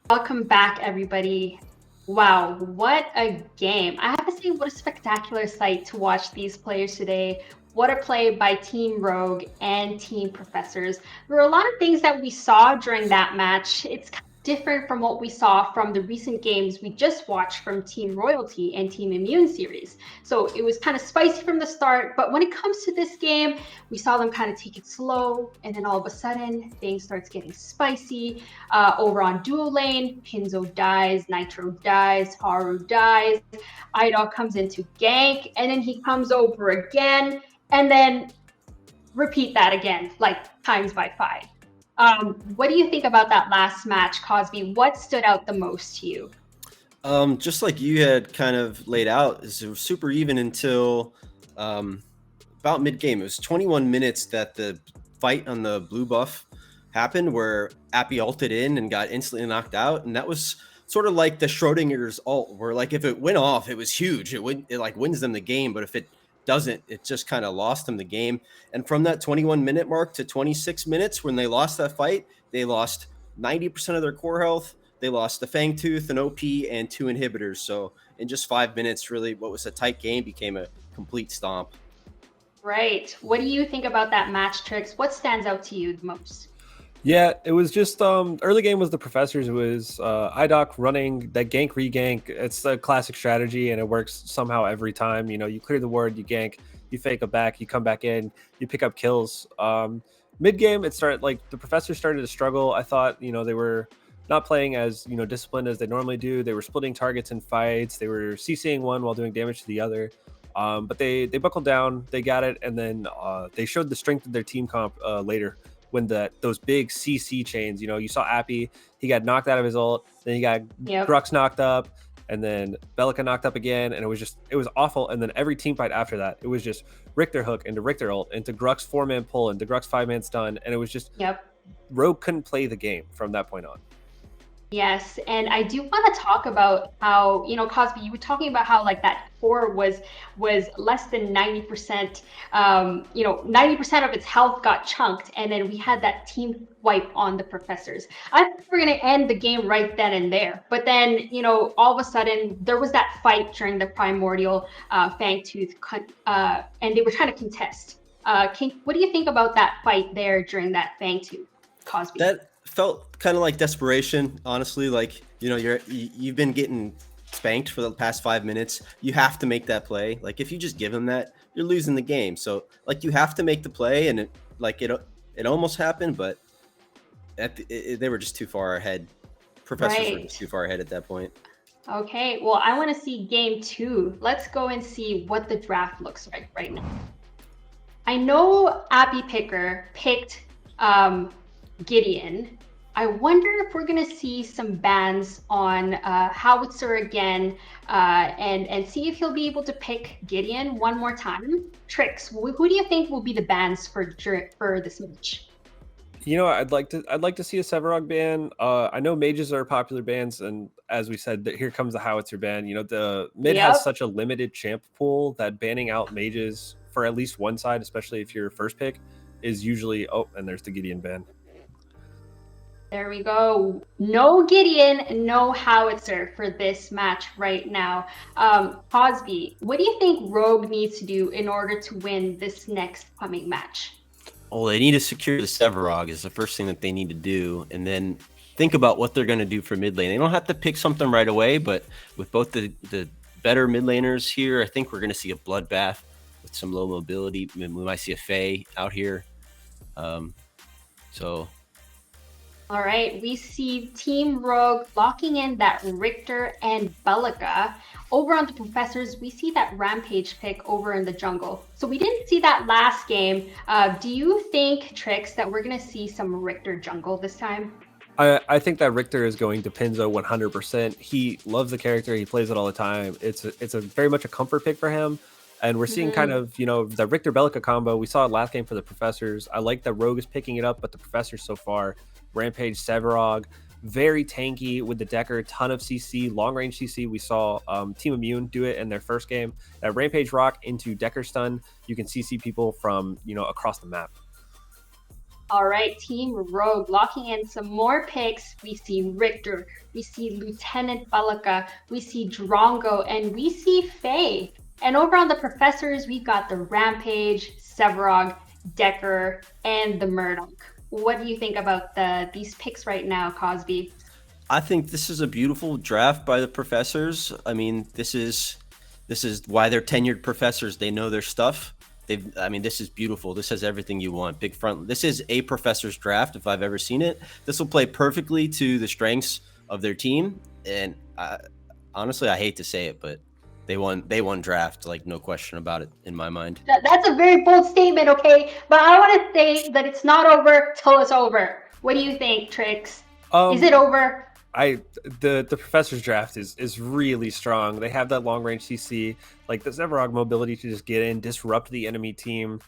Welcome back, everybody. Wow, what a game. I have to say, what a spectacular sight to watch these players today. What a play by Team Rogue and Team Professors. There were a lot of things that we saw during that match. It's kind of different from what we saw from the recent games we just watched from Team Royalty and Team Immune series. So it was kind of spicy from the start, but when it comes to this game, we saw them kind of take it slow, and then all of a sudden, things starts getting spicy. Over on duo lane, Pinzo dies, Nitro dies, Haru dies, Rdawggg comes into gank, and then he comes over again, and then repeat that again, like times by 5. What do you think about that last match, Cosby? What stood out the most to you? Just like you had kind of laid out, it was super even until about mid-game. It was 21 minutes that the fight on the blue buff happened where Appy ulted in and got instantly knocked out. And that was sort of like the Schrodinger's ult, where like if it went off, it was huge. It like wins them the game, but if it doesn't, it just kind of lost them the game. And from that 21 minute mark to 26 minutes when they lost that fight, they lost 90% of their core health. They lost the Fangtooth, an OP, and 2 inhibitors. So in just 5 minutes, really what was a tight game became a complete stomp. Right. What do you think about that match, Trix? What stands out to you the most? Yeah, it was just early game was the Professors. It was Rdawggg running that gank regank. It's a classic strategy and it works somehow every time. You know, you clear the ward, you gank, you fake a back, you come back in, you pick up kills. Mid game, it started like the Professors started to struggle. I thought, you know, they were not playing as, you know, disciplined as they normally do. They were splitting targets in fights. They were CCing one while doing damage to the other. But they buckled down, they got it, and then they showed the strength of their team comp later when those big CC chains, you know, you saw Appy, he got knocked out of his ult, then he got Grux knocked up, and then Belica knocked up again, and it was awful. And then every team fight after that, it was just Richter hook into Richter ult, into Grux 4-man pull, into Grux 5-man stun, and it was just Rogue couldn't play the game from that point on. Yes, and I do want to talk about how, you know, Cosby, you were talking about how like that core was less than 90%, you know, 90% of its health got chunked, and then we had that team wipe on the Professors. I thought we were going to end the game right then and there, but then, you know, all of a sudden there was that fight during the Primordial Fangtooth, and they were trying to contest. What do you think about that fight there during that Fangtooth, Cosby? That felt kind of like desperation, honestly. Like, you know, you've been getting spanked for the past 5 minutes. You have to make that play. Like, if you just give them that, you're losing the game. So like, you have to make the play, and it almost happened, but they were just too far ahead. Professors were just too far ahead at that point. Okay, well, I want to see game 2. Let's go and see what the draft looks like right now. I know Appy Picker picked Gideon. I wonder if we're going to see some bans on Howitzer again, and see if he'll be able to pick Gideon one more time. Trix, who do you think will be the bans for this match? You know, I'd like to see a Sevarog ban. I know mages are popular bans, and as we said, here comes the Howitzer ban. You know, the mid has such a limited champ pool that banning out mages for at least one side, especially if you're first pick, is usually and there's the Gideon ban. There we go. No Gideon, no Howitzer for this match right now. Cosby, what do you think Rogue needs to do in order to win this next coming match? Well, they need to secure the Sevarog is the first thing that they need to do, and then think about what they're going to do for mid lane. They don't have to pick something right away, but with both the better mid laners here, I think we're going to see a bloodbath with some low mobility. We might see a Fae out here. All right, we see Team Rogue locking in that Richter and Belica. Over on the Professors, we see that Rampage pick over in the jungle. So we didn't see that last game. Do you think, Trix, that we're going to see some Richter jungle this time? I think that Richter is going to Pinzo 100%. He loves the character. He plays it all the time. It's a very much a comfort pick for him. And we're seeing kind of, you know, the Richter Belica combo. We saw it last game for the Professors. I like that Rogue is picking it up, but the Professors so far, Rampage, Sevarog, very tanky with the Decker, ton of CC, long range CC. We saw Team Immune do it in their first game. That Rampage rock into Decker stun, you can CC people from, you know, across the map. All right, Team Rogue locking in some more picks. We see Richter, we see Lieutenant Balaka, we see Drongo, and we see Faye. And over on the Professors, we've got the Rampage, Severog, Decker, and the Murdoch. What do you think about these picks right now, Cosby? I think this is a beautiful draft by the Professors. I mean, this is why they're tenured professors. They know their stuff. This is beautiful. This has everything you want. Big front. This is a Professor's draft if I've ever seen it. This will play perfectly to the strengths of their team. And honestly, I hate to say it, but they won draft, like no question about it in my mind. That's a very bold statement, okay? But I want to say that it's not over till it's over. What do you think, Trix? Is it over? The Professor's draft is really strong. They have that long range CC, like the Rdawggg mobility to just get in, disrupt the enemy team,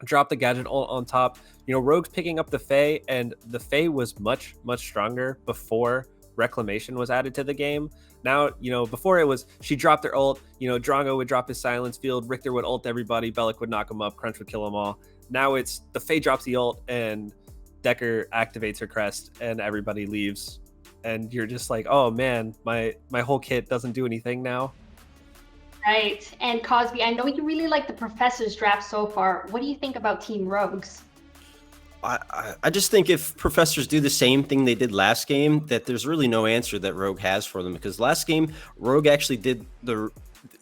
drop the gadget on top. Rogue's picking up the Faye, and the Faye was much stronger before Reclamation was added to the game. Now, before it was she dropped their ult, Drongo would drop his silence field, Richter would ult everybody, Bellic would knock him up, Crunch would kill them all. Now it's the Faye drops the ult and Decker activates her crest and everybody leaves. And you're just like, oh man, my whole kit doesn't do anything now. Right. And Cosby, I know you really like the Professor's draft so far. What do you think about Team Rogues? I just think if Professors do the same thing they did last game, that there's really no answer that Rogue has for them. Because last game, Rogue actually did the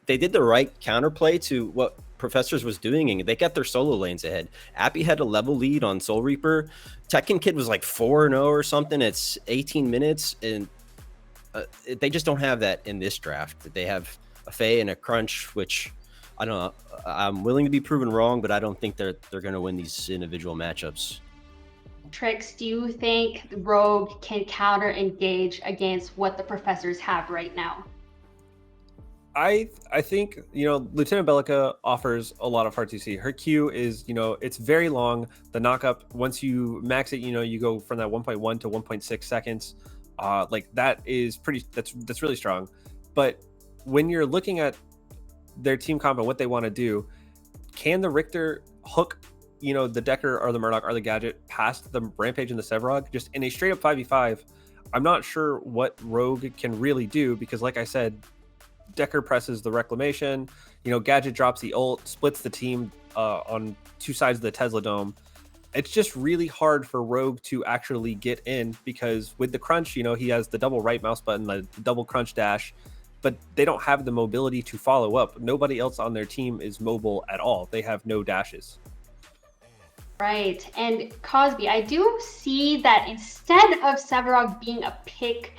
right counterplay to what Professors was doing, and they got their solo lanes ahead. Appy had a level lead on Soul Reaper. Tekken Kid was like 4-0 or something. It's 18 minutes, and they just don't have that in this draft. They have a Faye and a Crunch, which I don't know. I'm willing to be proven wrong, but I don't think they're going to win these individual matchups. Trix, do you think Rogue can counter engage against what the Professors have right now? I think, Lieutenant Bellica offers a lot of hard to see. Her Q is, it's very long. The knockup, once you max it, you go from that 1.1 to 1.6 seconds. That's really strong. But when you're looking at their team comp and what they want to do, can the Richter hook, the Decker or the Murdoch or the Gadget past the Rampage and the Severog just in a straight up 5v5? I'm not sure what Rogue can really do because, like I said, Decker presses the Reclamation, Gadget drops the ult, splits the team on two sides of the Tesla Dome. It's just really hard for Rogue to actually get in because with the Crunch, he has the double right mouse button, the double Crunch dash, but they don't have the mobility to follow up. Nobody else on their team is mobile at all. They have no dashes. Right. And Cosby, I do see that instead of Severog being a pick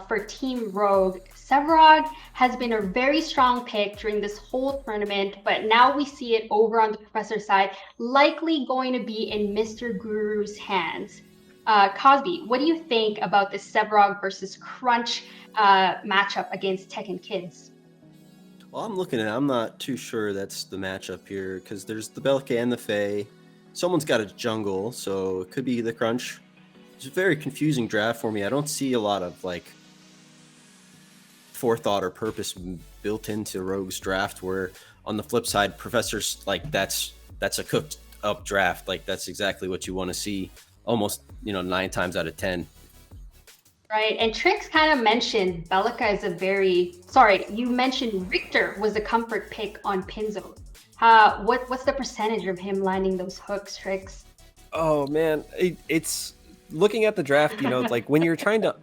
for Team Rogue, Severog has been a very strong pick during this whole tournament, but now we see it over on the Professor side, likely going to be in Mr. Guru's hands. Cosby, what do you think about the Severog versus Crunch matchup against Tekken Kids? Well, I'm not too sure that's the matchup here because there's the Belka and the Faye. Someone's got a jungle, so it could be the Crunch. It's a very confusing draft for me. I don't see a lot of forethought or purpose built into Rogue's draft, where on the flip side, Professors, that's a cooked up draft. That's exactly what you want to see almost 9 times out of 10. Right, and Trix kind of mentioned Bellica is you mentioned Richter was a comfort pick on Pinzo. What's the percentage of him landing those hooks, Trix? Oh man, it's looking at the draft, when you're trying to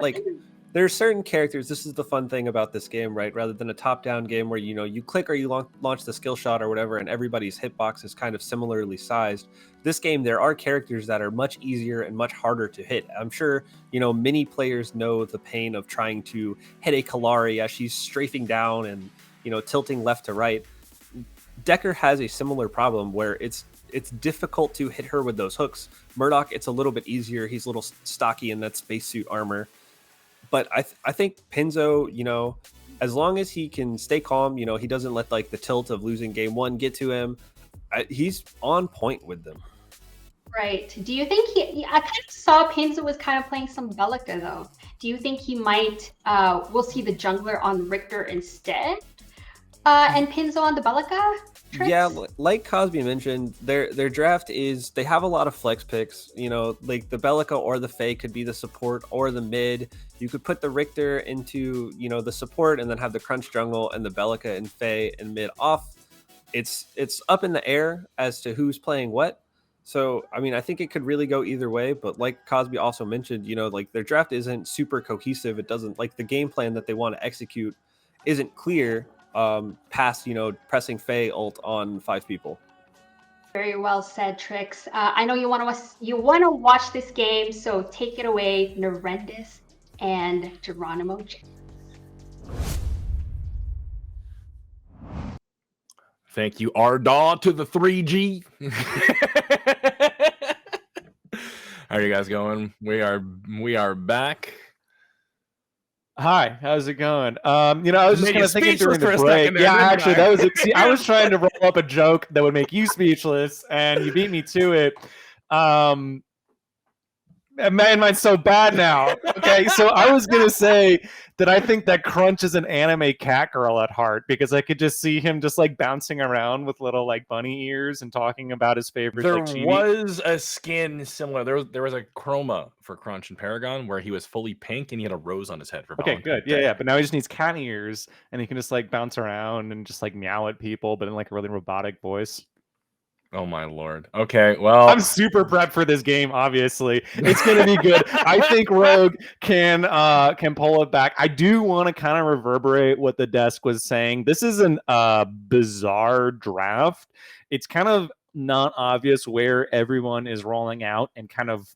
there are certain characters. This is the fun thing about this game, right? Rather than a top-down game where you click or you launch the skill shot or whatever, and everybody's hitbox is kind of similarly sized. This game, there are characters that are much easier and much harder to hit. I'm sure many players know the pain of trying to hit a Kalari as she's strafing down and tilting left to right. Decker has a similar problem where it's difficult to hit her with those hooks. Murdoch, it's a little bit easier. He's a little stocky in that spacesuit armor. But I think Pinzo, as long as he can stay calm, he doesn't let the tilt of losing game 1 get to him. He's on point with them. Right. Do you think I kind of saw Pinzo was kind of playing some Bellica though. Do you think he might, we'll see the jungler on Richter instead? And Pinzo on the Bellica? Trix? Yeah, like Cosby mentioned, their draft is they have a lot of flex picks. You know, like the Bellica or the Fae could be the support or the mid. You could put the Richter into, you know, the support and then have the Crunch jungle and the Bellica and Fae and mid off. It's up in the air as to who's playing what. So, I mean, I think it could really go either way. But like Cosby also mentioned, you know, like their draft isn't super cohesive. It doesn't like the game plan that they want to execute isn't clear. Past, you know, pressing Fae ult on 5 people. Very well said, Trix. I know you want to watch this game, so take it away, Nerendis and GeronimoJak. Thank you, Rdawggg, to the 3G. How are you guys going? We are back. Hi, how's it going? You know, I was just kind of thinking during the for a break. second there, Yeah, didn't actually, I? that was. See, I was trying to roll up a joke that would make you speechless, and you beat me to it. Man, mine's so bad now. Okay, so I was gonna say that I think that Crunch is an anime cat girl at heart because I could just see him just like bouncing around with little like bunny ears and talking about his favorite. There like, chibi. was a skin similar. There was a chroma for Crunch in Paragon where he was fully pink and he had a rose on his head for Okay, Valentine's good. Day. Yeah. But now he just needs cat ears and he can just like bounce around and just like meow at people, but in like a really robotic voice. Oh my lord. Okay, well, I'm super prepped for this game. Obviously, it's gonna be good. I think Rogue can pull it back. I do want to kind of reverberate what the desk was saying. This is an bizarre draft. It's kind of not obvious where everyone is rolling out and kind of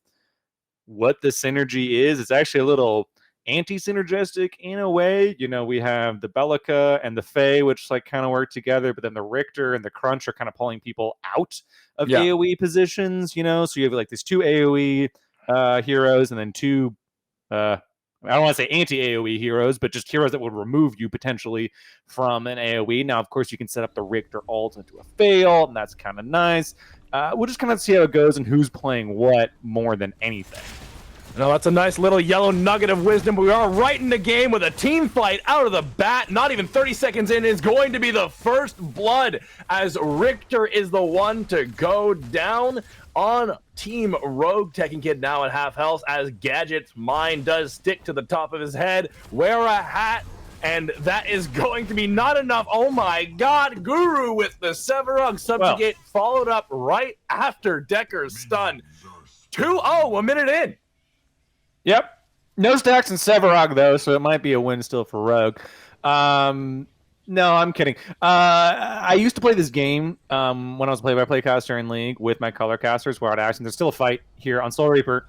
what the synergy is. It's actually a little anti-synergistic in a way. You know, we have the Bellica and the Fae, which like kind of work together, but then the Richter and the Crunch are kind of pulling people out of AoE positions, you know. So you have like these 2 AoE heroes and then 2 I don't want to say anti-AoE heroes, but just heroes that would remove you potentially from an AoE. Now, of course, you can set up the Richter ult into a fail, and that's kind of nice. We'll just kind of see how it goes and who's playing what more than anything. no, that's a nice little yellow nugget of wisdom. We are right in the game with a team fight out of the bat. Not even 30 seconds in is going to be the first blood as Richter is the one to go down on Team Rogue. Tekken Kid now at half health as Gadget's mind does stick to the top of his head. Wear a hat. And that is going to be not enough. Oh my god, Guru with the Severug subjugate followed up right after Decker's stun. 2-0, a minute in. Yep. No stacks in Severog, though, so it might be a win still for Rogue. No, I'm kidding. I used to play this game when I was a play-by-play caster in League with my color casters where I'd ask, and there's still a fight here on Soul Reaper.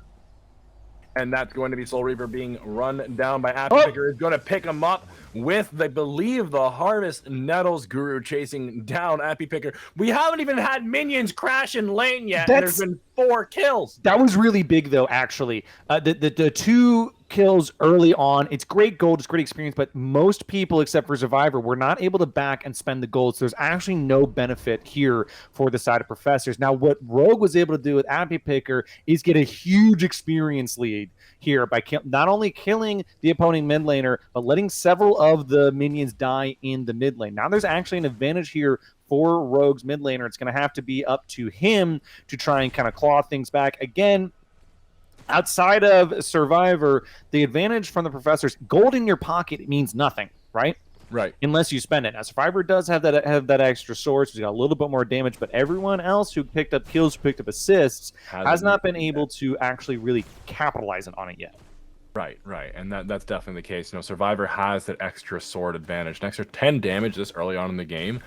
And that's going to be Soul Reaper being run down by Applepicker. Is going to pick him up with, I believe, the Harvest Nettles. Guru chasing down Applepicker. We haven't even had minions crash in lane yet. And there's been 4 kills. That was really big, though, actually. The 2 kills early on, it's great gold, it's great experience, but most people, except for Survivor, were not able to back and spend the gold, so there's actually no benefit here for the side of Professors. Now, what Rogue was able to do with Applepicker is get a huge experience lead here by not only killing the opponent mid laner, but letting several of the minions die in the mid lane. Now there's actually an advantage here for Rogue's mid laner. It's going to have to be up to him to try and kind of claw things back. Again, outside of Survivor, the advantage from the Professors, gold in your pocket means nothing, right? Right. Unless you spend it. Now, Survivor does have that extra source. He's got a little bit more damage, but everyone else who picked up kills, who picked up assists, has not been able to actually really capitalize on it yet. Right. And that's definitely the case. You know, Survivor has that extra sword advantage. An extra 10 damage this early on in the game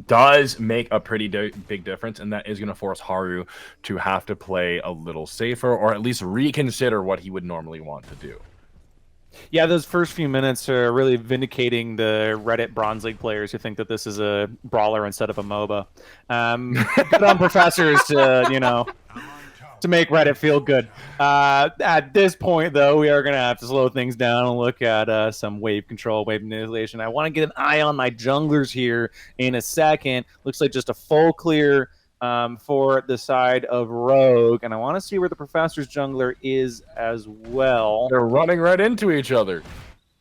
does make a pretty big difference, and that is going to force Haru to have to play a little safer, or at least reconsider what he would normally want to do. Yeah, those first few minutes are really vindicating the Reddit Bronze League players who think that this is a brawler instead of a MOBA. Good on Professors to, to make Reddit feel good. At this point, though, we are going to have to slow things down and look at some wave control, wave manipulation. I want to get an eye on my junglers here in a second. Looks like just a full clear for the side of Rogue, and I want to see where the Professor's jungler is as well. They're running right into each other.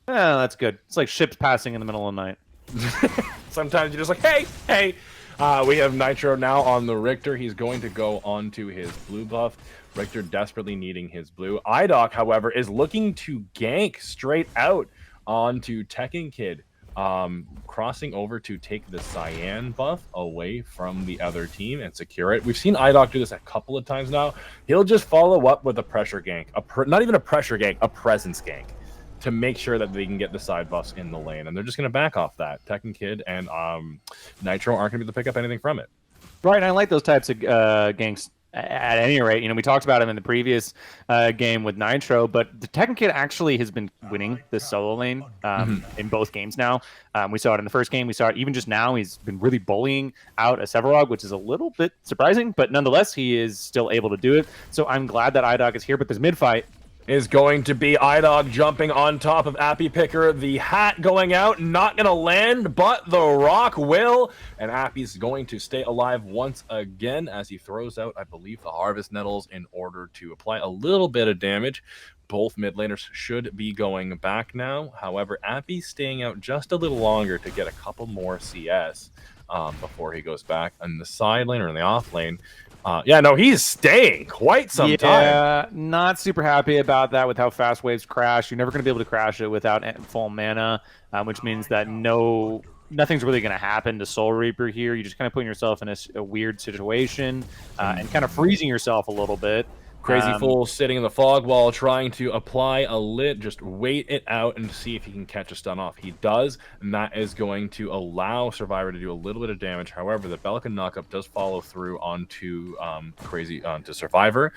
Yeah, that's good. It's like ships passing in the middle of the night. Sometimes you're just like, hey. We have Nitro now on the Richter. He's going to go onto his blue buff. Richter desperately needing his blue. Rdawggg, however, is looking to gank straight out onto Tekken Kid. Crossing over to take the cyan buff away from the other team and secure it. We've seen Rdawggg do this a couple of times now. He'll just follow up with a pressure gank. Not even a pressure gank, a presence gank, to make sure that they can get the side buffs in the lane. And they're just going to back off that. Tekken Kid and Nitro aren't going to be able to pick up anything from it. Right, and I like those types of ganks at any rate. You know, we talked about him in the previous game with Nitro, but the Tekken Kid actually has been winning this solo lane in both games now. We saw it in the first game. We saw it even just now. He's been really bullying out a Rdawggg, which is a little bit surprising, but nonetheless, he is still able to do it. So I'm glad that Rdawggg is here, but this mid-fight is going to be Rdawggg jumping on top of Appy Picker. The hat going out, not going to land, but the rock will. And Appy's going to stay alive once again as he throws out, I believe, the Harvest Nettles in order to apply a little bit of damage. Both mid laners should be going back now. However, Appy's staying out just a little longer to get a couple more CS before he goes back. On the side lane or in the off lane, he's staying quite some time. Yeah, not super happy about that with how fast waves crash. You're never going to be able to crash it without full mana, which means that nothing's really going to happen to Soul Reaper here. You're just kind of putting yourself in a weird situation and kind of freezing yourself a little bit. Crazy Fool sitting in the fog wall trying to apply a lit, just wait it out and see if he can catch a stun off. He does, and that is going to allow Survivor to do a little bit of damage. However, the Belican knockup does follow through onto Survivor.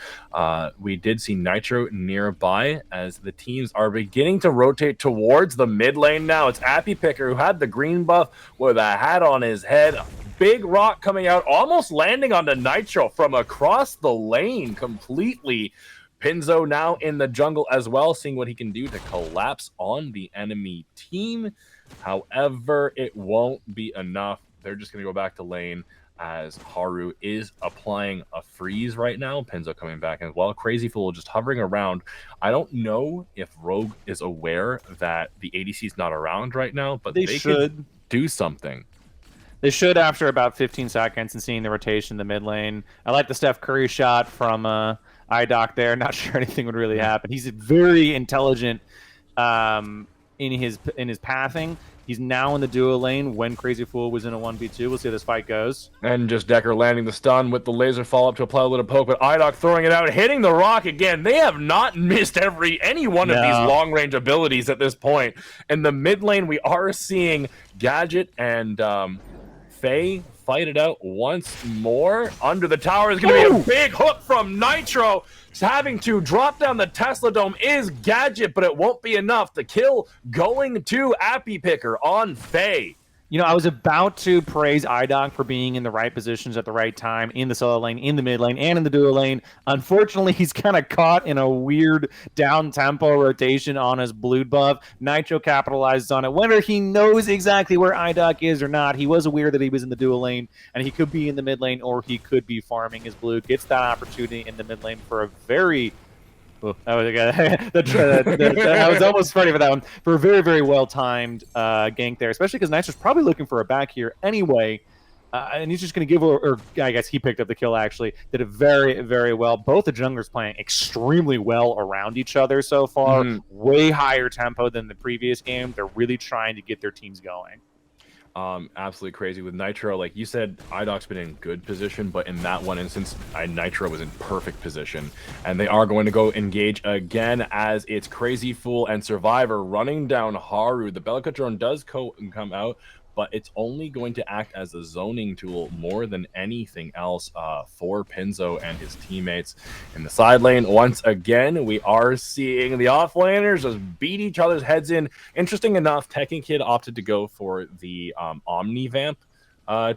We did see Nitro nearby as the teams are beginning to rotate towards the mid lane now. It's Appy Picker who had the green buff with a hat on his head. Big rock coming out, almost landing onto Nitro from across the lane completely. Pinzo now in the jungle as well, seeing what he can do to collapse on the enemy team. However, it won't be enough. They're just going to go back to lane as Haru is applying a freeze right now. Pinzo coming back as well. Crazy Fool just hovering around. I don't know if Rogue is aware that the ADC is not around right now, but they should do something. They should after about 15 seconds and seeing the rotation in the mid lane. I like the Steph Curry shot from Rdawggg there. Not sure anything would really happen. He's very intelligent in his pathing. He's now in the duo lane when Crazy Fool was in a 1v2. We'll see how this fight goes. And just Decker landing the stun with the laser follow-up to apply a little poke, but Rdawggg throwing it out, hitting the rock again. They have not missed any one of these long-range abilities at this point. In the mid lane, we are seeing Gadget and Faye fight it out once more. Under the tower is going to be a big hook from Nitro. He's having to drop down the Tesla Dome is Gadget, but it won't be enough. The kill going to Appy Picker on Faye. You know, I was about to praise Rdawggg for being in the right positions at the right time, in the solo lane, in the mid lane, and in the duo lane. Unfortunately, he's kind of caught in a weird down-tempo rotation on his blue buff. Nitro capitalizes on it. Whether he knows exactly where Rdawgg is or not, he was aware that he was in the duo lane, and he could be in the mid lane, or he could be farming his blue. Gets that opportunity in the mid lane for a very... I was almost ready for that one. For a very, very well-timed gank there, especially because Nitro's probably looking for a back here anyway. And he's just going to give, or I guess he picked up the kill actually. Did it very, very well. Both the junglers playing extremely well around each other so far. Way higher tempo than the previous game. They're really trying to get their teams going. Absolutely crazy with Nitro. Like you said, Rdawgg's been in good position, but in that one instance, Nitro was in perfect position. And they are going to go engage again as it's Crazy Fool and Survivor running down Haru. The Belica drone does come out, but it's only going to act as a zoning tool more than anything else for Pinzo and his teammates. In the side lane, once again, we are seeing the offlaners just beat each other's heads in. Interesting enough, Tekken Kid opted to go for the Omni Vamp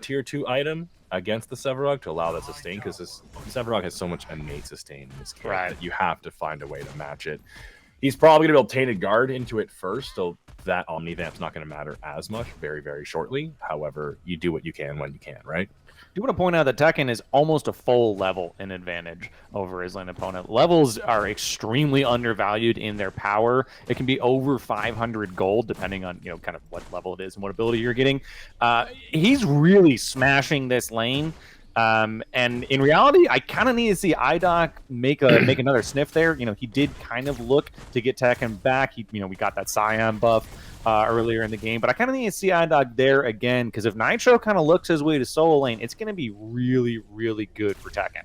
tier 2 item against the Rdawggg to allow that sustain, because this Rdawggg has so much innate sustain in this character that you have to find a way to match it. He's probably going to build Tainted Guard into it first, so that Omni Vamp's not going to matter as much very, very shortly. However, you do what you can when you can, right? do want to point out that Tekken is almost a full level in advantage over his lane opponent. Levels are extremely undervalued in their power. It can be over 500 gold, depending on kind of what level it is and what ability you're getting. He's really smashing this lane. And in reality, I kind of need to see Rdawggg make another sniff there. He did kind of look to get Tekken back. We got that Scion buff earlier in the game, but I kind of need to see Rdawggg there again, because if Nitro kind of looks his way to solo lane, it's going to be really, really good for Tekken.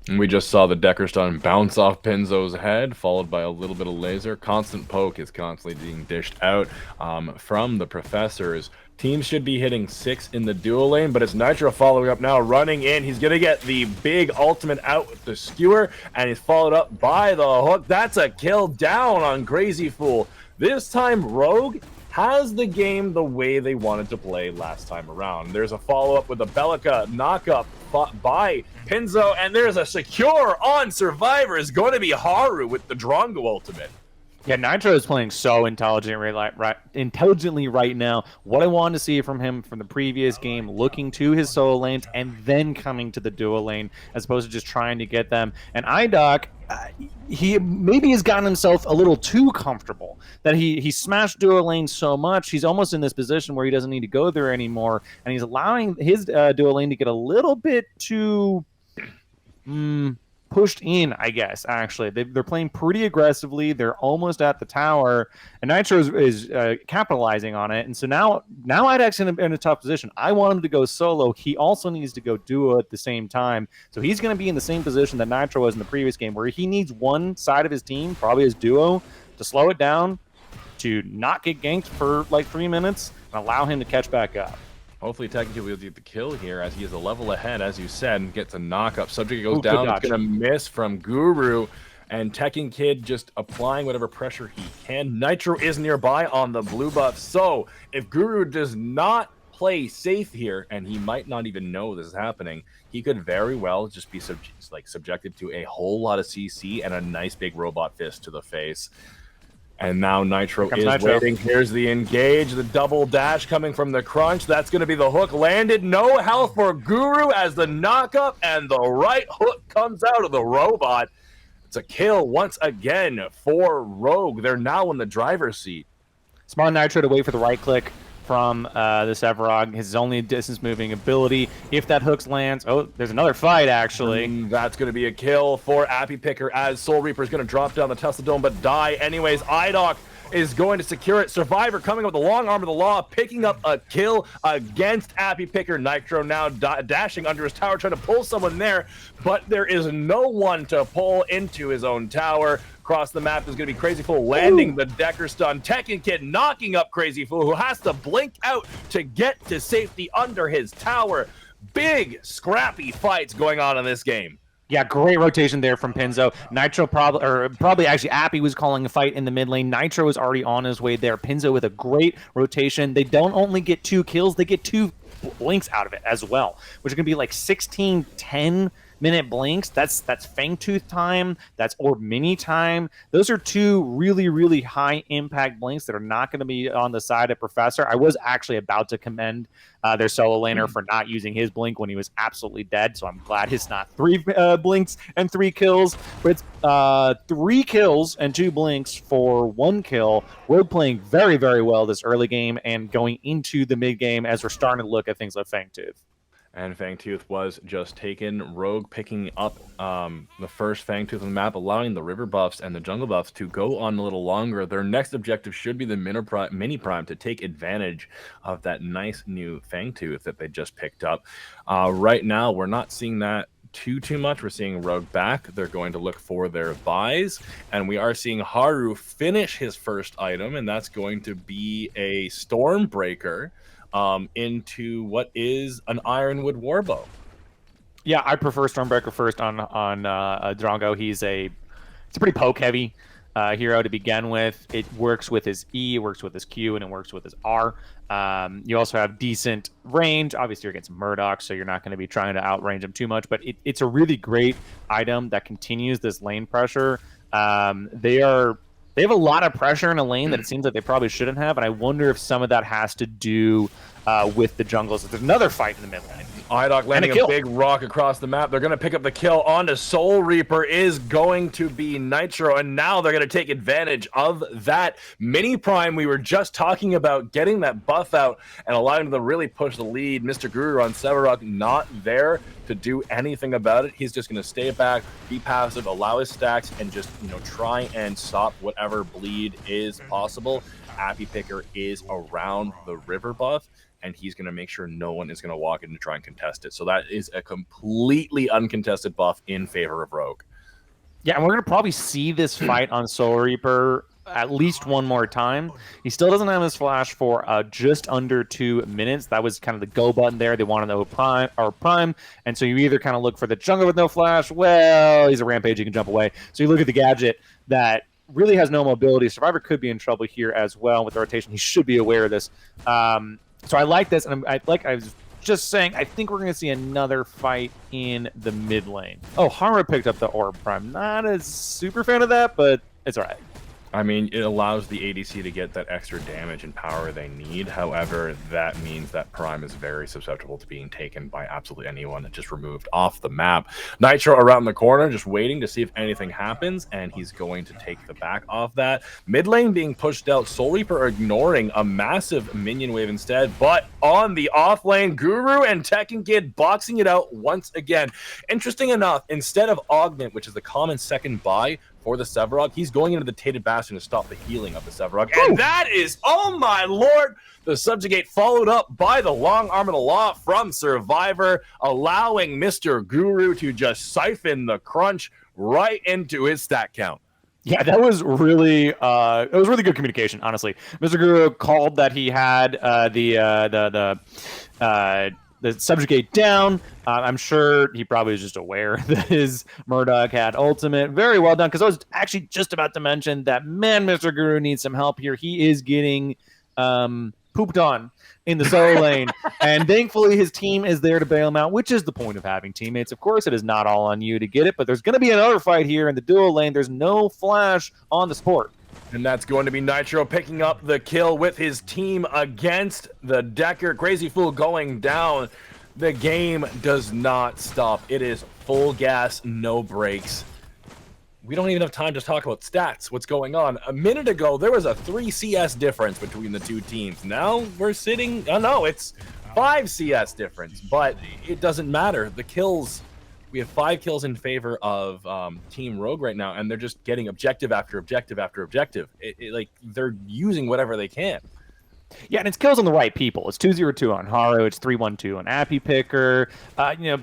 And we just saw the Decker stun bounce off Pinzo's head, followed by a little bit of laser. Constant poke is constantly being dished out from the Professors. Teams should be hitting 6 in the dual lane, but it's Nitro following up now, running in. He's going to get the big ultimate out with the skewer, and he's followed up by the hook. That's a kill down on Crazy Fool. This time, Rdawggg has the game the way they wanted to play last time around. There's a follow-up with a Bellica knockup by Pinzo, and there's a secure on Survivor. Is going to be Haru with the Rdawggg ultimate. Yeah, Nitro is playing so intelligently right now. What I wanted to see from him from the previous game, looking to his solo lanes and then coming to the dual lane, as opposed to just trying to get them. And Rdawggg, he maybe has gotten himself a little too comfortable, that he smashed dual lane so much, he's almost in this position where he doesn't need to go there anymore, and he's allowing his dual lane to get a little bit too pushed in, I guess. Actually, they're playing pretty aggressively. They're almost at the tower, and Nitro is capitalizing on it. And so now Rdawgg's in a tough position. I want him to go solo. He also needs to go duo at the same time. So he's going to be in the same position that Nitro was in the previous game, where he needs one side of his team, probably his duo, to slow it down, to not get ganked for like 3 minutes, and allow him to catch back up. Hopefully Tekken will get the kill here, as he is a level ahead, as you said, and gets a knock-up. Subject goes down, it's going to miss from Guru, and Tekken Kid just applying whatever pressure he can. Nitro is nearby on the blue buff, so if Guru does not play safe here, and he might not even know this is happening, he could very well just be subjected to a whole lot of CC and a nice big robot fist to the face. And now Nitro is waiting. Here's the engage, the double dash coming from the crunch. That's going to be the hook landed. No health for Guru as the knock-up, and the right hook comes out of the robot. It's a kill once again for Rdawggg. They're now in the driver's seat. Smart Nitro to wait for the right click from this Rdawggg, his only distance moving ability. If that hooks lands, oh, there's another fight actually. That's going to be a kill for Appy Picker, as Soul Reaper is going to drop down the Tesla Dome but die anyways. Rdawggg is going to secure it. Survivor coming up with the long arm of the law, picking up a kill against Appy Picker. Nitro now dashing under his tower, trying to pull someone there, but there is no one to pull into his own tower. Across the map is going to be Crazy Fool landing the Decker stun. Tekken Kid knocking up Crazy Fool, who has to blink out to get to safety under his tower. Big, scrappy fights going on in this game. Yeah, great rotation there from Pinzo. Nitro probably actually Appy was calling a fight in the mid lane. Nitro was already on his way there. Pinzo with a great rotation. They don't only get 2 kills, they get 2 blinks out of it as well, which are going to be like 16, 10 minute blinks. That's Fangtooth time, that's Orb Mini time. Those are 2 really, really high impact blinks that are not going to be on the side of Professor. I was actually about to commend their solo laner for not using his blink when he was absolutely dead, so I'm glad it's not 3 blinks and 3 kills, but it's 3 kills and 2 blinks for 1 kill. We're playing very, very well this early game and going into the mid game as we're starting to look at things like Fangtooth. And Fangtooth was just taken. Rdawggg picking up the first Fangtooth on the map, allowing the river buffs and the jungle buffs to go on a little longer. Their next objective should be the mini prime to take advantage of that nice new Fangtooth that they just picked up. Right now, we're not seeing that too much. We're seeing Rdawggg back. They're going to look for their buys, and we are seeing Haru finish his first item, and that's going to be a Stormbreaker into what is an Ironwood Warbow. Yeah, I prefer Stormbreaker first on Rdawggg. It's a pretty poke heavy hero to begin with. It works with his E, it works with his Q, and it works with his R. You also have decent range. Obviously, you're against Murdoch, so you're not going to be trying to outrange him too much, but it's a really great item that continues this lane pressure. They have a lot of pressure in a lane that it seems like they probably shouldn't have, and I wonder if some of that has to do with the jungles. There's another fight in the mid lane. Rdawggg landing a big rock across the map. They're going to pick up the kill onto Soul Reaper is going to be Nitro, and now they're going to take advantage of that mini prime we were just talking about, getting that buff out and allowing them to really push the lead. Mr. Guru on Sevarog not there to do anything about it. He's just going to stay back, be passive, allow his stacks, and just, you know, try and stop whatever bleed is possible. Appy Picker is around the river buff, and he's going to make sure no one is going to walk in to try and contest it. So that is a completely uncontested buff in favor of Rogue. Yeah, and we're going to probably see this fight on Soul Reaper at least one more time. He still doesn't have his flash for just under 2 minutes. That was kind of the go button there. They wanted no prime, and so you either kind of look for the jungle with no flash. Well, he's a rampage, he can jump away. So you look at the gadget that really has no mobility. Survivor could be in trouble here as well with the rotation. He should be aware of this. So I like this, and I was just saying, I think we're going to see another fight in the mid lane. Oh, Hara picked up the Orb Prime. Not a super fan of that, but it's all right. I mean, it allows the ADC to get that extra damage and power they need. However, that means that Prime is very susceptible to being taken by absolutely anyone that just removed off the map. Nitro around the corner, just waiting to see if anything happens, and he's going to take the back off that. Mid lane being pushed out, Soul Reaper ignoring a massive minion wave instead, but on the off lane, Guru and Tekken Kid boxing it out once again. Interesting enough, instead of Augment, which is the common second buy for the Sevarog, he's going into the Tainted Bastion to stop the healing of the Sevarog. And that is, oh my lord, the Subjugate followed up by the Long Arm of the Law from Survivor, allowing Mr. Guru to just siphon the crunch right into his stat count. Yeah, that was really good communication, honestly. Mr. Guru called that he had the Subjugate down. I'm sure he probably was just aware that his Rdawggg had ultimate. Very well done, because I was actually just about to mention that, man, Mr. Guru needs some help here. He is getting pooped on in the solo lane, and thankfully his team is there to bail him out, which is the point of having teammates. Of course, it is not all on you to get it, but there's going to be another fight here in the duo lane. There's no flash on the support. And that's going to be Nitro picking up the kill with his team against the Decker. Crazy Fool going down. The game does not stop. It is full gas, no brakes. We don't even have time to talk about stats. What's going on? A minute ago, there was a 3 CS difference between the two teams. Now we're sitting... Oh, no, it's 5 CS difference. But it doesn't matter. The kills... We have 5 kills in favor of Team Rogue right now, and they're just getting objective after objective after objective. Like, they're using whatever they can. Yeah, and it's kills on the right people. It's 2-0-2 on Haru. It's 3-1-2 on Appy Picker.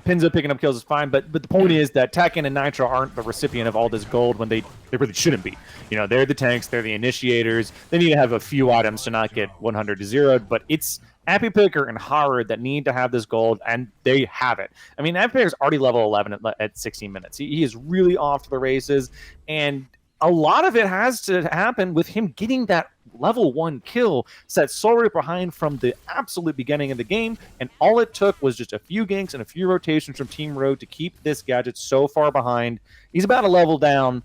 Pinza picking up kills is fine, but the point is that Tekken and Nitro aren't the recipient of all this gold when they really shouldn't be. You know, they're the tanks, they're the initiators. They need to have a few items to not get 100-0, but it's Appy Picker and Haru that need to have this gold, and they have it. I mean, Appy Picker's already level 11 at 16 minutes. He is really off to the races, and a lot of it has to happen with him getting that level 1 kill, set Soul Reaper behind from the absolute beginning of the game, and all it took was just a few ganks and a few rotations from Team Rogue to keep this gadget so far behind. He's about a level down,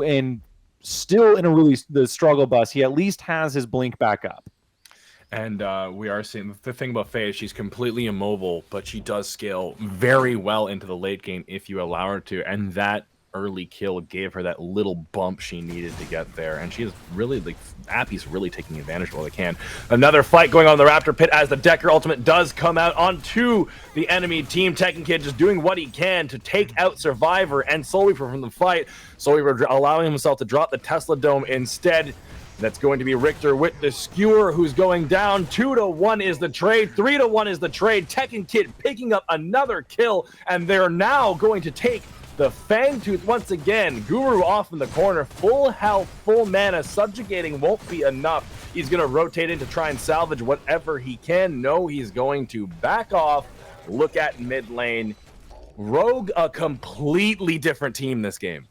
and still in the struggle bus, he at least has his blink back up. And we are seeing the thing about Faye is she's completely immobile, but she does scale very well into the late game if you allow her to. And that early kill gave her that little bump she needed to get there. And she is really, like, Appy's really taking advantage of all they can. Another fight going on in the Raptor Pit as the Decker ultimate does come out onto the enemy team. Tekken Kid just doing what he can to take out Survivor and Soul Reaper from the fight. Soul Reaper allowing himself to drop the Tesla Dome instead. That's going to be Richter with the skewer, who's going down. 2-1 is the trade. 3-1 is the trade. Tekken Kid picking up another kill, and they're now going to take the Fangtooth once again. Guru off in the corner. Full health, full mana. Subjugating won't be enough. He's going to rotate in to try and salvage whatever he can. No, he's going to back off. Look at mid lane. Rogue, a completely different team this game.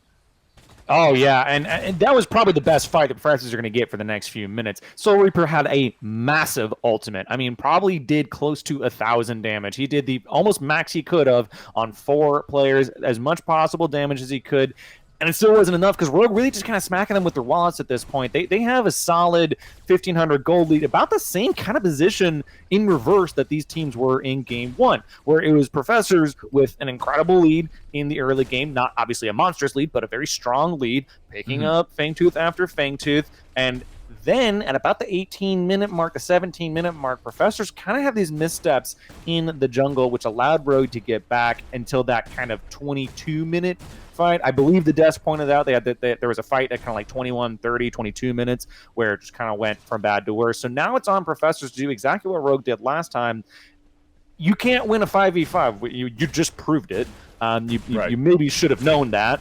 Oh, yeah, and that was probably the best fight the Professors are going to get for the next few minutes. Soul Reaper had a massive ultimate. I mean, probably did close to 1,000 damage. He did the almost max he could have on 4 players, as much possible damage as he could. And it still wasn't enough because Rogue really just kind of smacking them with their wallets at this point. They have a solid 1,500 gold lead, about the same kind of position in reverse that these teams were in game one, where it was Professors with an incredible lead in the early game. Not obviously a monstrous lead, but a very strong lead, picking up Fangtooth after Fangtooth. And then at about the 18-minute mark, the 17-minute mark, Professors kind of have these missteps in the jungle, which allowed Rogue to get back until that kind of 22-minute fight. I believe the desk pointed out there was a fight at kind of like 21, 30, 22 minutes where it just kind of went from bad to worse. So now it's on Professors to do exactly what Rogue did last time. You can't win a 5v5. You just proved it. You maybe should have known that.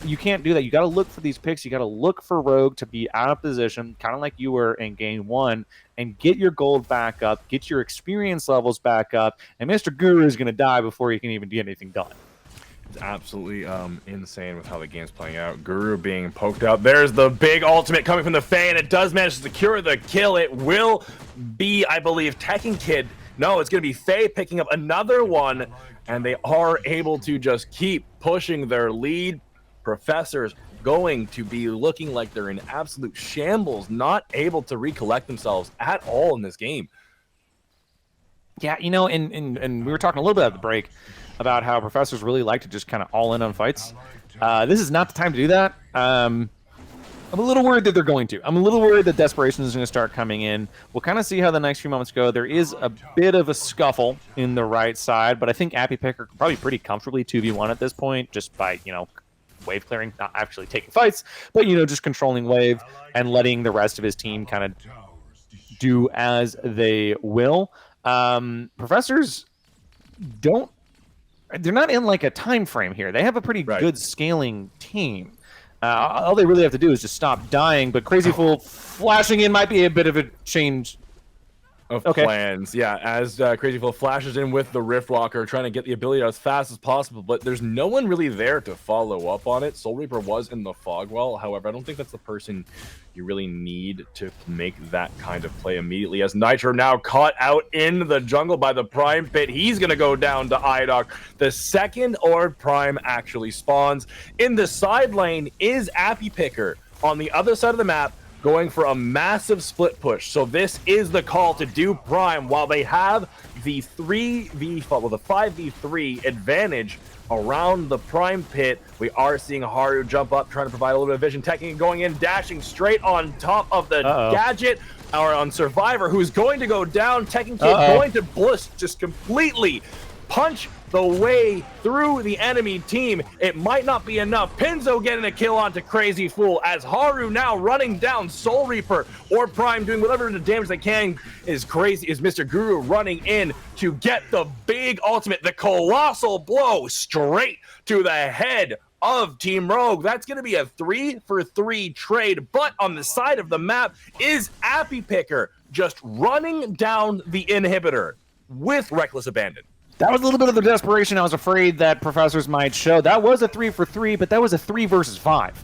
You can't do that. You got to look for these picks. You got to look for Rogue to be out of position, kind of like you were in game one, and get your gold back up, get your experience levels back up, and Mr. Guru is going to die before he can even get anything done. It's absolutely insane with how the game's playing out. Guru being poked out. There's the big ultimate coming from the Fae, and it does manage to secure the kill. It will be, I believe, Tekken Kid. No, it's going to be Fae picking up another one, and they are able to just keep pushing their lead. Professors going to be looking like they're in absolute shambles, not able to recollect themselves at all in this game. Yeah, you know, and we were talking a little bit at the break about how Professors really like to just kind of all in on fights. This is not the time to do that. I'm a little worried that they're going to. I'm a little worried that desperation is going to start coming in. We'll kind of see how the next few moments go. There is a bit of a scuffle in the right side, but I think Appy Picker can probably pretty comfortably 2v1 at this point, just by, you know, wave clearing, not actually taking fights, but, you know, just controlling wave and letting the rest of his team kind of do as they will. Professors they're not in like a time frame here. They have a pretty good scaling team. All they really have to do is just stop dying, but Crazy Fool flashing in might be a bit of a change of plans. Yeah, as Crazy Fool flashes in with the Rift Walker, trying to get the ability out as fast as possible, but there's no one really there to follow up on it. Soul Reaper was in the Fogwell. However, I don't think that's the person you really need to make that kind of play immediately, as Nitro now caught out in the jungle by the Prime Pit. He's going to go down to Rdawggg. The second Orb Prime actually spawns. In the side lane is Appy Picker. On the other side of the map, going for a massive split push. So this is the call to do Prime while they have the 5v3 advantage around the Prime Pit. We are seeing Haru jump up, trying to provide a little bit of vision. Tekken going in, dashing straight on top of the gadget, or on Survivor, who's going to go down. Tekken Kid going to just completely punch the way through the enemy team. It might not be enough. Pinzo getting a kill onto Crazy Fool, as Haru now running down Soul Reaper, or Prime doing whatever the damage they can. Is Mr. Guru running in to get the big ultimate, the colossal blow straight to the head of Team Rogue. That's going to be a 3-for-3 trade, but on the side of the map is Appy Picker just running down the inhibitor with reckless abandon. That was a little bit of the desperation I was afraid that Professors might show. That was a 3-for-3, but that was a 3 versus 5.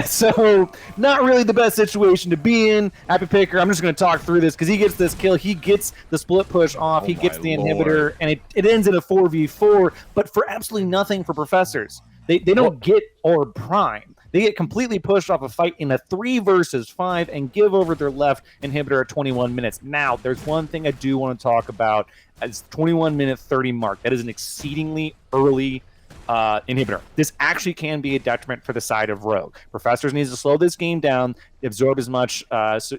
So not really the best situation to be in. Appy Picker, I'm just going to talk through this because he gets this kill. He gets the split push off. He gets the inhibitor, and it ends in a 4v4, but for absolutely nothing for Professors. They don't get Orb Prime. They get completely pushed off a fight in a 3 versus 5 and give over their left inhibitor at 21 minutes. Now, there's one thing I do want to talk about as 21-minute 30 mark. That is an exceedingly early inhibitor. This actually can be a detriment for the side of Rogue. Professors needs to slow this game down, absorb as much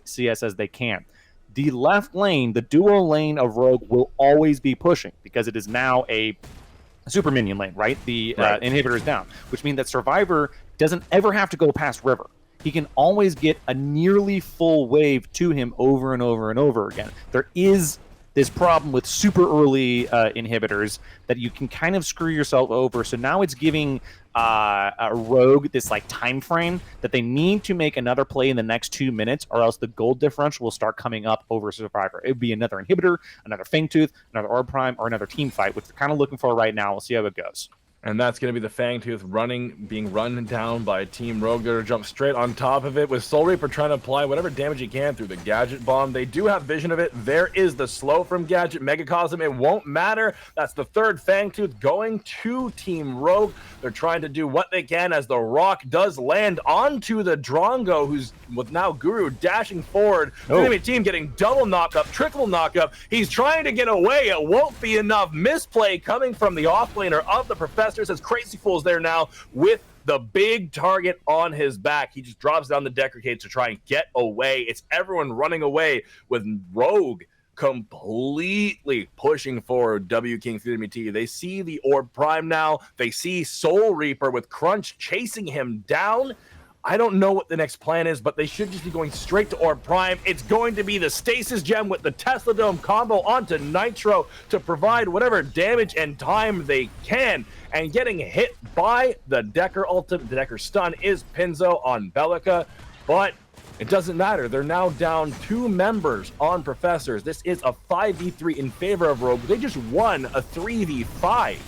CS as they can. The left lane, the duo lane of Rogue, will always be pushing because it is now a super minion lane, right? The inhibitor is down, which means that Survivor doesn't ever have to go past River. He can always get a nearly full wave to him over and over and over again. There is this problem with super early inhibitors that you can kind of screw yourself over. So now it's giving a Rogue this like time frame that they need to make another play in the next 2 minutes, or else the gold differential will start coming up over Survivor. It would be another inhibitor, another Fangtooth, another Orb Prime, or another team fight, which they're kind of looking for right now. We'll see how it goes. And that's going to be the Fangtooth being run down by Team Rogue. They're going to jump straight on top of it with Soul Reaper trying to apply whatever damage he can through the Gadget Bomb. They do have vision of it. There is the slow from Gadget Megacosm. It won't matter. That's the third Fangtooth going to Team Rogue. They're trying to do what they can as the rock does land onto the Rdawggg, who's with now Guru dashing forward. Enemy team getting double knock up, triple knock up. He's trying to get away. It won't be enough. Misplay coming from the offlaner of the Professor. Says Crazy Fool's there now with the big target on his back. He just drops down the Decricate to try and get away. It's everyone running away with Rogue completely pushing forward W King through the MT. They see the Orb Prime now. They see Soul Reaper with Crunch chasing him down. I don't know what the next plan is, but they should just be going straight to Orb Prime. It's going to be the Stasis Gem with the Tesla Dome combo onto Nitro to provide whatever damage and time they can. And getting hit by the Decker ultimate, the Decker stun is Pinzo on Bellica, but it doesn't matter. They're now down 2 members on Professors. This is a 5v3 in favor of Rogue. They just won a 3v5.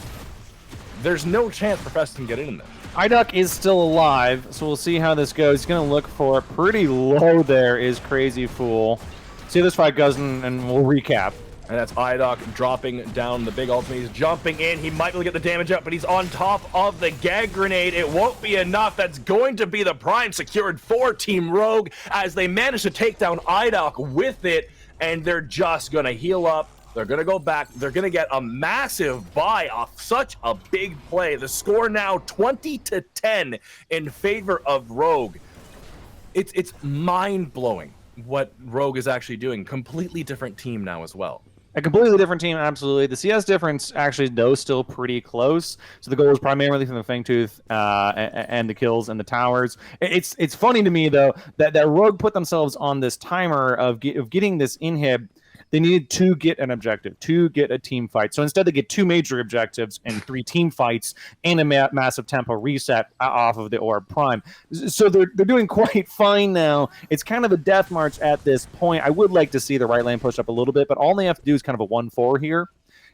There's no chance Professor can get in this. Rdawggg is still alive, so we'll see how this goes. He's going to look for pretty low there is Crazy Fool. See how this fight goes, and we'll recap. And that's Rdawggg dropping down the big ultimate. He's jumping in. He might be able to get the damage up, but he's on top of the gag grenade. It won't be enough. That's going to be the prime secured for Team Rogue as they manage to take down Rdawggg with it, and they're just going to heal up. They're going to go back. They're going to get a massive buy off such a big play. The score now 20-10 in favor of Rogue. It's mind-blowing what Rogue is actually doing. Completely different team now as well. A completely different team, absolutely. The CS difference actually, though, still pretty close. So the goal is primarily from the Fangtooth and the kills and the towers. It's funny to me, though, that Rogue put themselves on this timer of getting this inhib. They needed to get an objective, to get a team fight. So instead, they get 2 major objectives and 3 team fights and a massive tempo reset off of the Orb Prime. So they're doing quite fine now. It's kind of a death march at this point. I would like to see the right lane push up a little bit, but all they have to do is kind of a 1-4 here.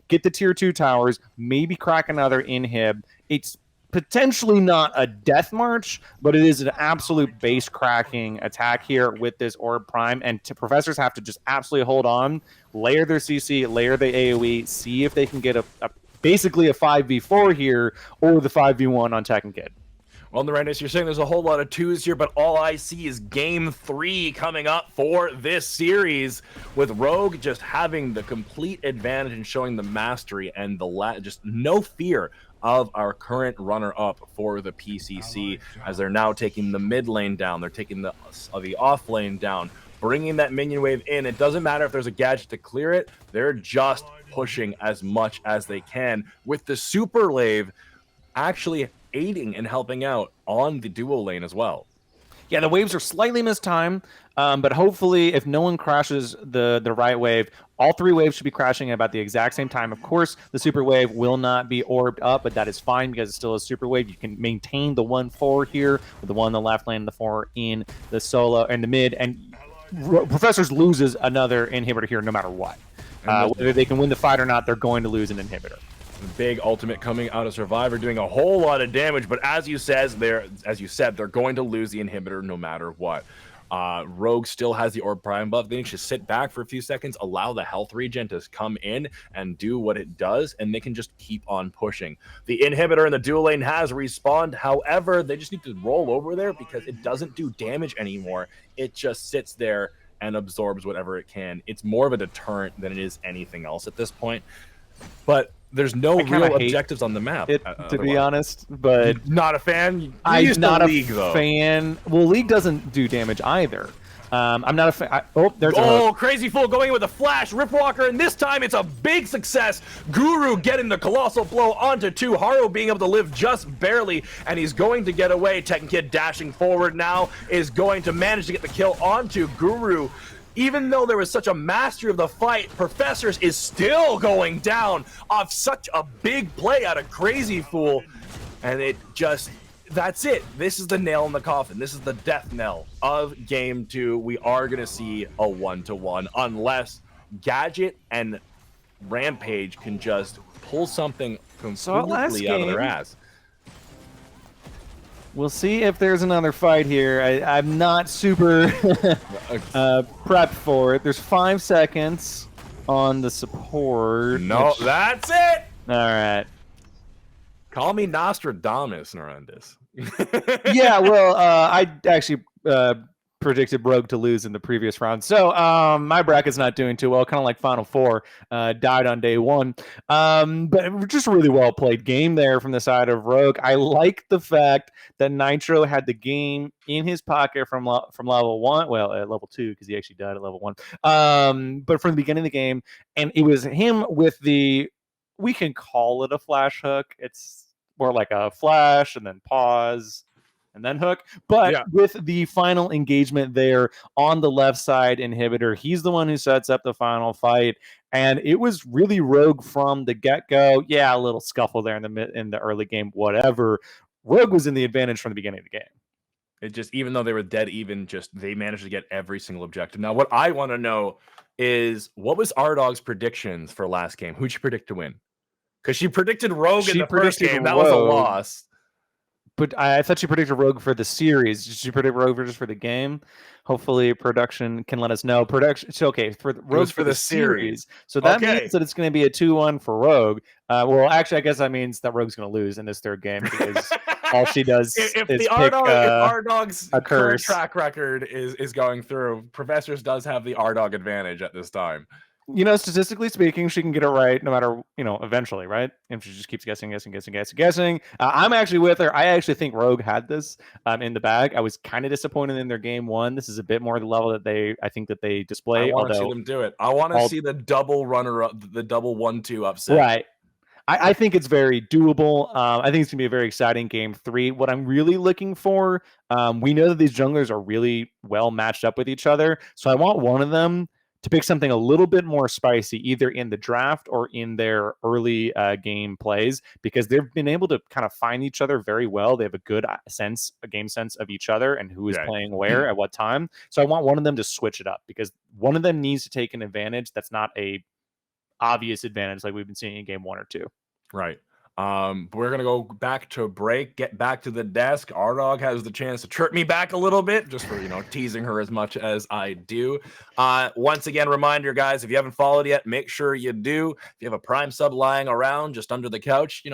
Get the tier 2 towers, maybe crack another inhib. It's potentially not a death march, but it is an absolute base cracking attack here with this Orb Prime, and Professors have to just absolutely hold on, layer their CC, layer the AoE, see if they can get basically a 5v4 here or the 5v1 on Tekken Kid. Well, Nerendis, you're saying there's a whole lot of 2s here, but all I see is Game 3 coming up for this series, with Rogue just having the complete advantage and showing the mastery and just no fear of our current runner-up for the PCC, as they're now taking the mid lane down. They're taking the off lane down, bringing that minion wave in. It doesn't matter if there's a gadget to clear it. They're just pushing as much as they can, with the super wave actually aiding and helping out on the duo lane as well. Yeah, the waves are slightly mistimed, but hopefully if no one crashes the right wave, all 3 waves should be crashing at about the exact same time. Of course, the super wave will not be orbed up, but that is fine because it's still a super wave. You can maintain the 1-4 here with the 1 in the left lane, the 4 in the solo and the mid, and Professors loses another inhibitor here no matter what. Whether they can win the fight or not, they're going to lose an inhibitor. Big ultimate coming out of Survivor, doing a whole lot of damage, but as you said, they're going to lose the inhibitor no matter what. Rogue still has the Orb Prime buff. They need to sit back for a few seconds, allow the health regen to come in and do what it does, and they can just keep on pushing. The inhibitor in the dual lane has respawned. However, they just need to roll over there because it doesn't do damage anymore. It just sits there and absorbs whatever it can. It's more of a deterrent than it is anything else at this point. But there's no real objectives on the map. To be honest, but not a fan. I'm not a fan. Well, League doesn't do damage either. I'm not a fan. Crazy Fool going in with a flash, Ripwalker, and this time it's a big success. Guru getting the colossal blow onto 2. Haru being able to live just barely, and he's going to get away. Tekken Kid dashing forward now is going to manage to get the kill onto Guru. Even though there was such a mastery of the fight, Professors is still going down off such a big play out of Crazy Fool. And that's it. This is the nail in the coffin. This is the death knell of Game 2. We are going to see a 1-to-1 unless Gadget and Rampage can just pull something So last completely out of their game- ass. We'll see if there's another fight here. I'm not super prepped for it. There's 5 seconds on the support. No, which- that's it. All right. Call me Nostradamus, Nerendis. Yeah, well, I actually predicted Rogue to lose in the previous round. So my bracket's not doing too well, kind of like Final Four, died on day 1. But just a really well played game there from the side of Rogue. I like the fact that Nitro had the game in his pocket from level 1, well, at level 2, because he actually died at level 1. But from the beginning of the game, and it was him with the, we can call it a flash hook. It's more like a flash and then pause and then hook. But Yeah. with the final engagement there on the left side inhibitor, he's the one who sets up the final fight. And it was really Rogue from the get-go. Yeah, a little scuffle there in the early game, whatever. Rogue was in the advantage from the beginning of the game. It just, even though they were dead even, just they managed to get every single objective. Now, what I want to know is, what was Rdawgg's predictions for last game? Who'd you predict to win? Because she predicted Rogue in the first game. That was a Rogue. loss. But I thought she predicted Rogue for the series. Did she predict Rogue just for the game? Hopefully, production can let us know. Production, so okay, for Rogue for the series. So that Okay. means that it's going to be a 2-1 for Rogue. Well, actually, I guess that means that Rogue's going to lose in this third game because all she does If is the pick Rdawgg's a current curse. track record is going through, Professors does have the Rdawgg advantage at this time. You know, statistically speaking, she can get it right no matter, eventually, right? If she just keeps guessing. I'm actually with her. I actually think Rogue had this in the bag. I was kind of disappointed in their game 1. This is a bit more the level that they display. I want to see them do it. I want to see the double runner-up, the double 1-2 upset. Right. I think it's very doable. I think it's going to be a very exciting game 3. What I'm really looking for, we know that these junglers are really well matched up with each other. So I want one of them to pick something a little bit more spicy, either in the draft or in their early game plays, because they've been able to kind of find each other very well. They have a good game sense of each other and who is playing where at what time. So I want one of them to switch it up, because one of them needs to take an advantage that's not a obvious advantage like we've been seeing in game 1 or 2. Right. We're gonna go back to break, get back to the desk. Rdawgg has the chance to trip me back a little bit, just for teasing her as much as I do. Once again, reminder, guys, if you haven't followed yet, make sure you do. If you have a Prime sub lying around just under the couch,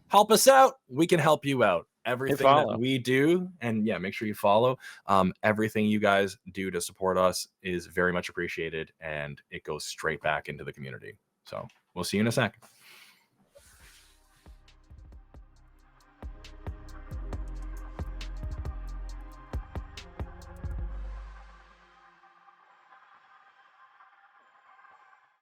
help us out. We can help you out. Everything that we do, and yeah, make sure you follow. Everything you guys do to support us is very much appreciated, and it goes straight back into the community. So we'll see you in a sec.